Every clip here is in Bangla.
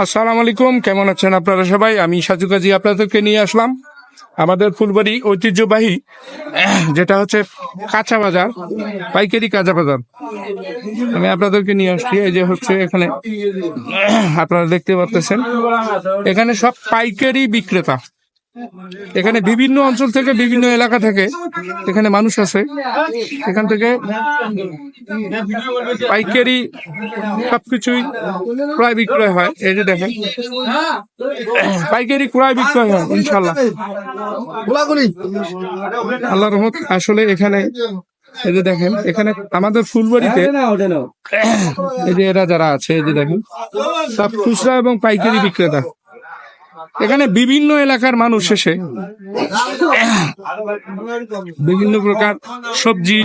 আসসালামু আলাইকুম, কেমন আছেন আপনারা সবাই? আমি সাজু কাজী আপনাদেরকে নিয়ে আসলাম আমাদের ফুলবাড়ি ঐতিহ্যবাহী যেটা হচ্ছে কাঁচা বাজার, পাইকারি কাঁচা বাজার। আমি আপনাদেরকে নিয়ে আসছি। এই যে হচ্ছে এখানে আপনারা দেখতে পাচ্ছেন, এখানে সব পাইকারি বিক্রেতা। এখানে বিভিন্ন অঞ্চল থেকে, বিভিন্ন এলাকা থেকে এখানে মানুষ আছে। এখান থেকে পাইকারি সবকিছুই ক্রয় বিক্রয় হয়। এই যে দেখেন, পাইকারি ক্রয় বিক্রয় হয় ইনশাল্লাহ, আল্লাহর রহমত। আসলে এখানে এই যে দেখেন, এখানে আমাদের ফুলবাড়িতে এই যে এরা যারা আছে, এই যে দেখেন, সব খুচরা এবং পাইকারি বিক্রেতা। এখানে বিভিন্ন এলাকার মানুষ এসে বিভিন্ন প্রকার সবজি,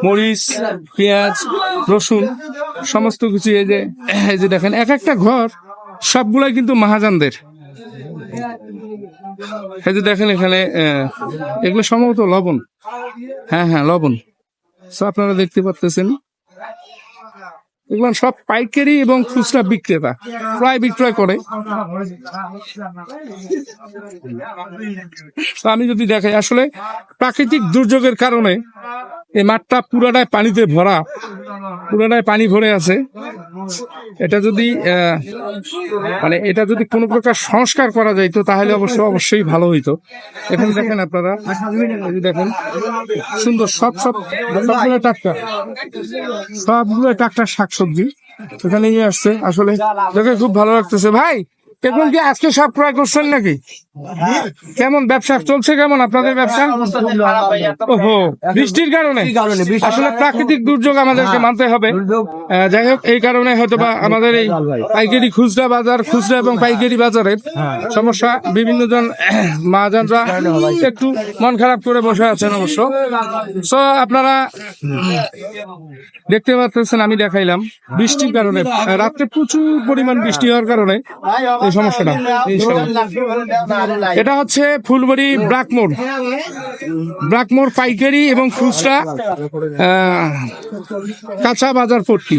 মরিচ, পেঁয়াজ, রসুন সমস্ত কিছু এই যে দেখেন, এক একটা ঘর সবগুলাই কিন্তু মহাজনদের। এই যে দেখেন এখানে এগুলো সম্ভবত লবণ। হ্যাঁ, লবণ। আপনারা দেখতে পাচ্ছেন, এগুলো সব পাইকারি এবং খুচরা বিক্রেতা ক্রয় বিক্রয় করে। আমি যদি দেখাই, আসলে প্রাকৃতিক দুর্যোগের কারণে এই মাঠটা পুরাটাই পানিতে ভরা, পুরাটাই পানি ভরে আছে। এটা যদি এটা যদি কোনো প্রকার সংস্কার করা যাইতো তাহলে অবশ্যই ভালো হইতো। এখানে দেখেন আপনারা, দেখেন সুন্দর সবগুলো টাটকা, সবগুলো টাটকা শাকসবজি এখানে নিয়ে আসছে। আসলে দেখে খুব ভালো লাগতেছে। ভাই, এখন কি আজকে সব ক্রয় করছেন নাকি? কেমন ব্যবসা চলছে? কেমন আপনাদের ব্যবসা? ওহো, বৃষ্টির কারণে আসলে প্রাকৃতিক দুর্যোগ আমাদেরকে মানতে হবে। যাই হোক, এই কারণে হয়তোবা আমাদের এই পাইকারি খুচরা বাজার, খুচরা এবং পাইকারি বাজারের সমস্যা। বিভিন্ন জন মহাজনরা একটু মন খারাপ করে বসে আছেন অবশ্য। সো আপনারা দেখতে পাচ্ছেন, আমি দেখাইলাম বৃষ্টির কারণে, রাত্রে প্রচুর পরিমাণ বৃষ্টি হওয়ার কারণে এই সমস্যাটা। এটা হচ্ছে ফুলবাড়ি ব্রাকমোড় পাইকারি এবং খুচরা কাঁচা বাজার পট্টি।